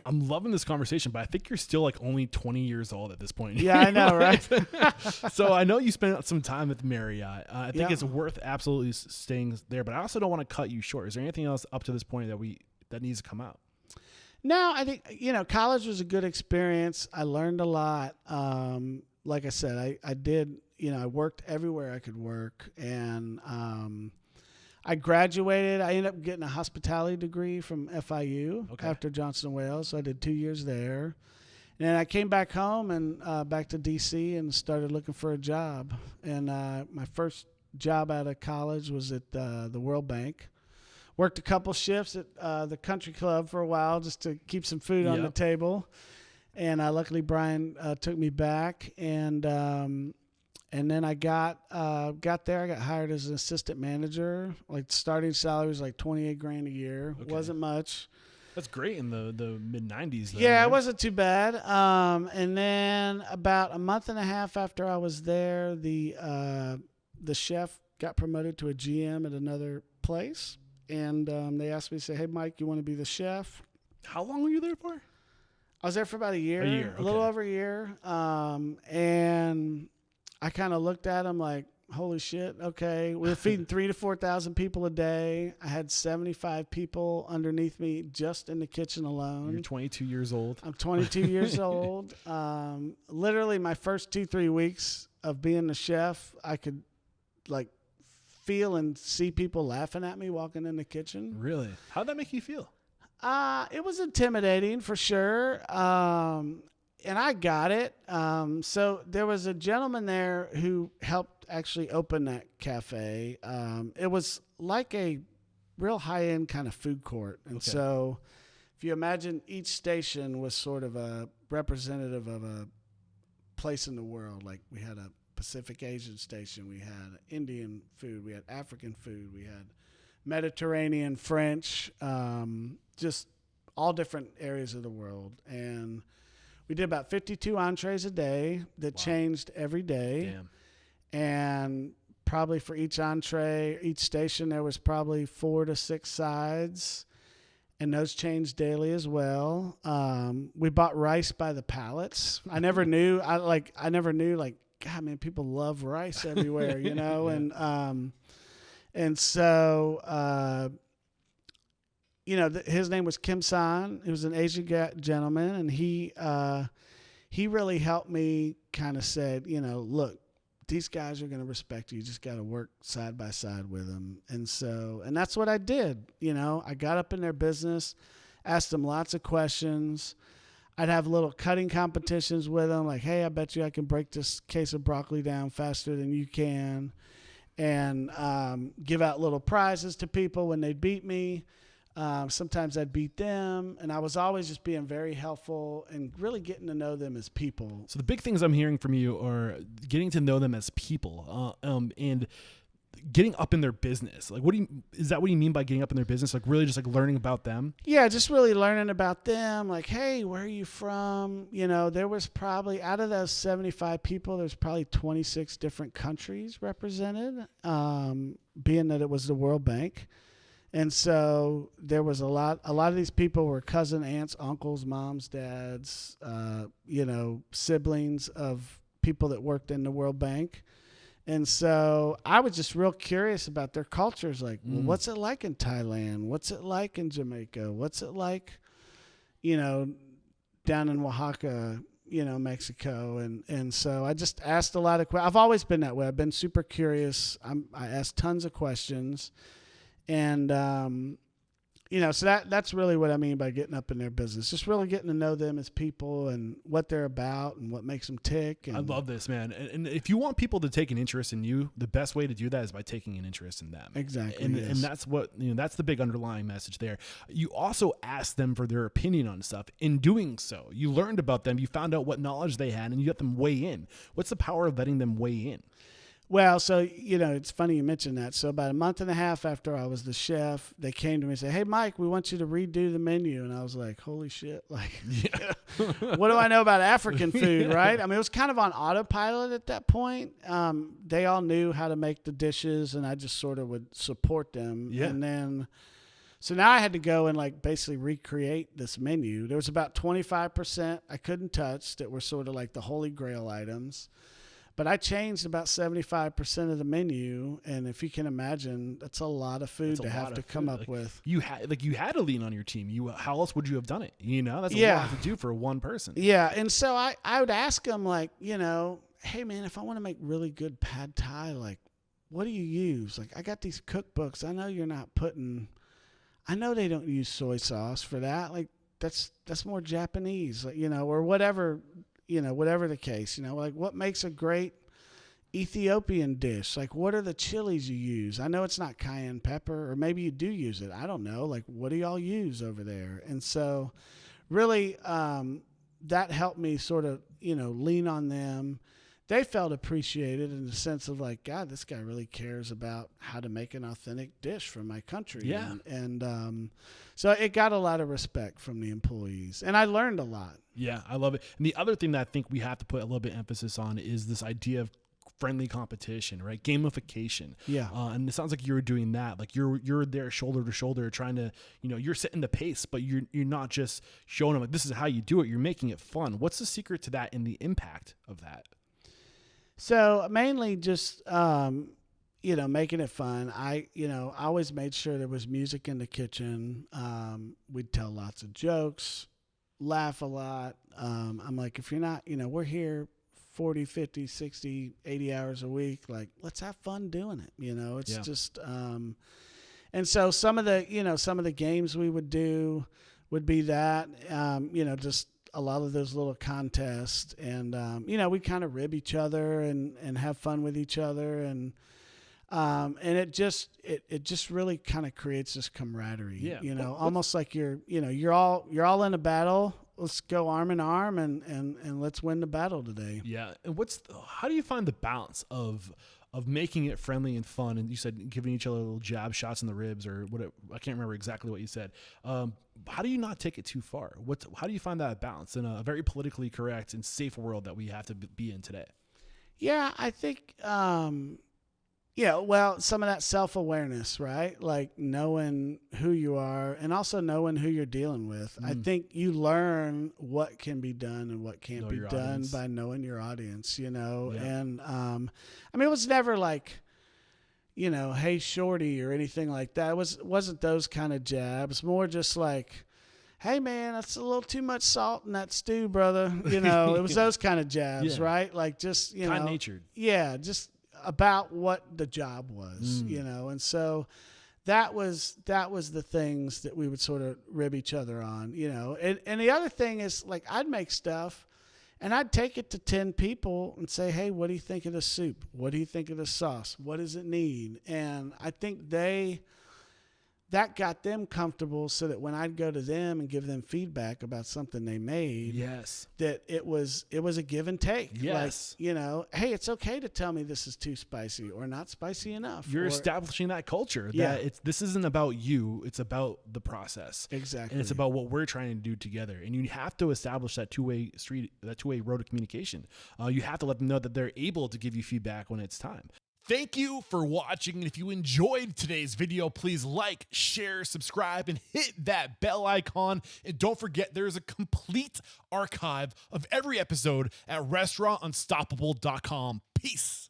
I'm loving this conversation, but I think you're still like only 20 years old at this point. Yeah, I know, right? So I know you spent some time at the Marriott. I think Yeah. it's worth absolutely staying there, but I also don't want to cut you short. Is there anything else up to this point that needs to come out? No, I think, college was a good experience. I learned a lot. Like I said, I did, I worked everywhere I could work. And I graduated. I ended up getting a hospitality degree from FIU after Johnson & Wales. So I did 2 years there. And then I came back home and back to D.C. and started looking for a job. And my first job out of college was at the World Bank. Worked a couple shifts at the country club for a while just to keep some food on the table. And luckily Brian took me back. And then I got there. I got hired as an assistant manager. Like starting salary was like $28,000 a year. Okay. Wasn't much. That's great in the mid 90s. Yeah, right? It wasn't too bad. And then about a month and a half after I was there, the chef got promoted to a GM at another place. And they asked me to say, "Hey, Mike, you want to be the chef?" How long were you there for? I was there for about a year. Okay. A little over a year. And I kind of looked at him like, holy shit, okay. We were feeding 3,000 to 4,000 people a day. I had 75 people underneath me just in the kitchen alone. You're 22 years old. I'm 22 years old. Literally my first 2-3 weeks of being the chef, I could like feel and see people laughing at me walking in the kitchen. Really? How'd that make you feel? It was intimidating for sure. And I got it. So there was a gentleman there who helped actually open that cafe. It was like a real high-end kind of food court. And so if you imagine each station was sort of a representative of a place in the world. Like we had a Pacific Asian station, we had Indian food, we had African food, we had Mediterranean, French, just all different areas of the world. And we did about 52 entrees a day that changed every day. Damn. And probably for each entree, each station, there was probably 4 to 6 sides, and those changed daily as well. We bought rice by the pallets. I never knew, God, man, people love rice everywhere, Yeah. And so, his name was Kim San. He was an Asian gentleman, and he really helped me. Kind of said, look, these guys are going to respect you. You just got to work side by side with them. And that's what I did. I got up in their business, asked them lots of questions. I'd have little cutting competitions with them, like, hey, I bet you I can break this case of broccoli down faster than you can, and give out little prizes to people when they beat me. Sometimes I'd beat them, and I was always just being very helpful and really getting to know them as people. So the big things I'm hearing from you are getting to know them as people, and getting up in their business. Like, is that what you mean by getting up in their business? Like really just like learning about them? Yeah, just really learning about them. Like, hey, where are you from? There was probably, out of those 75 people, there's probably 26 different countries represented, being that it was the World Bank. And so there was a lot of these people were cousin, aunts, uncles, moms, dads, siblings of people that worked in the World Bank. And so I was just real curious about their cultures. Like, well, what's it like in Thailand? What's it like in Jamaica? What's it like, down in Oaxaca, Mexico? And so I just asked a lot of questions. I've always been that way. I've been super curious. I asked tons of questions. And, so that's really what I mean by getting up in their business. Just really getting to know them as people and what they're about and what makes them tick. And I love this, man. And if you want people to take an interest in you, the best way to do that is by taking an interest in them. Exactly. And that's what, that's the big underlying message there. You also asked them for their opinion on stuff. In doing so, you learned about them, you found out what knowledge they had, and you let them weigh in. What's the power of letting them weigh in? Well, so, it's funny you mentioned that. So about a month and a half after I was the chef, they came to me and said, hey, Mike, we want you to redo the menu. And I was like, holy shit. Like, what do I know about African food, right? I mean, it was kind of on autopilot at that point. They all knew how to make the dishes, and I just sort of would support them. Yeah. And then, So now I had to go and like basically recreate this menu. There was about 25% I couldn't touch that were sort of like the holy grail items. But I changed about 75% of the menu, and if you can imagine, that's a lot of food to have to come up with. You had to lean on your team. How else would you have done it? That's a lot to do for one person. Yeah, and so I would ask them like, hey man, if I want to make really good pad thai, like, what do you use? Like, I got these cookbooks. I know you're not putting. I know they don't use soy sauce for that. Like, that's more Japanese, or whatever. Whatever the case, like what makes a great Ethiopian dish? Like, what are the chilies you use? I know it's not cayenne pepper, or maybe you do use it. I don't know. Like, what do y'all use over there? And so really, that helped me sort of, lean on them. They felt appreciated in the sense of like, God, this guy really cares about how to make an authentic dish from my country. Yeah. And so it got a lot of respect from the employees, and I learned a lot. Yeah, I love it. And the other thing that I think we have to put a little bit of emphasis on is this idea of friendly competition, right? Gamification. Yeah. And it sounds like you were doing that. Like you're there shoulder to shoulder trying to, you're setting the pace, but you're not just showing them like this is how you do it. You're making it fun. What's the secret to that and the impact of that? So mainly just, making it fun. I always made sure there was music in the kitchen. We'd tell lots of jokes, laugh a lot. I'm like, if you're not, we're here 40, 50, 60, 80 hours a week. Like, let's have fun doing it. It's just, and so some of the games we would do would be that, just a lot of those little contests, and we kind of rib each other and have fun with each other, and it just really kind of creates this camaraderie. Yeah. Almost like you're all in a battle. Let's go arm in arm and let's win the battle today. Yeah. And how do you find the balance of making it friendly and fun? And you said giving each other little jab shots in the ribs or whatever. I can't remember exactly what you said. How do you not take it too far? How do you find that balance in a very politically correct and safe world that we have to be in today? Yeah, I think, some of that self-awareness, right? Like knowing who you are and also knowing who you're dealing with. I think you learn what can be done and what can't be done by knowing your audience, Yeah. And, it was never like, hey, shorty or anything like that. It wasn't those kind of jabs, more just like, hey man, that's a little too much salt in that stew, brother. It was those kind of jabs, right? Like just, Kind-natured. Yeah, just about what the job was, and so that was the things that we would sort of rib each other on, and the other thing is like I'd make stuff and I'd take it to 10 people and say, hey, what do you think of the soup? What do you think of the sauce? What does it need? And I think that got them comfortable so that when I'd go to them and give them feedback about something they made, yes, that it was a give and take. Yes. Like, hey, it's okay to tell me this is too spicy or not spicy enough. You're establishing that culture that this isn't about you, it's about the process. Exactly. And it's about what we're trying to do together. And you have to establish that two-way road of communication. You have to let them know that they're able to give you feedback when it's time. Thank you for watching. And if you enjoyed today's video, please like, share, subscribe, and hit that bell icon. And don't forget, there's a complete archive of every episode at restaurantunstoppable.com. Peace.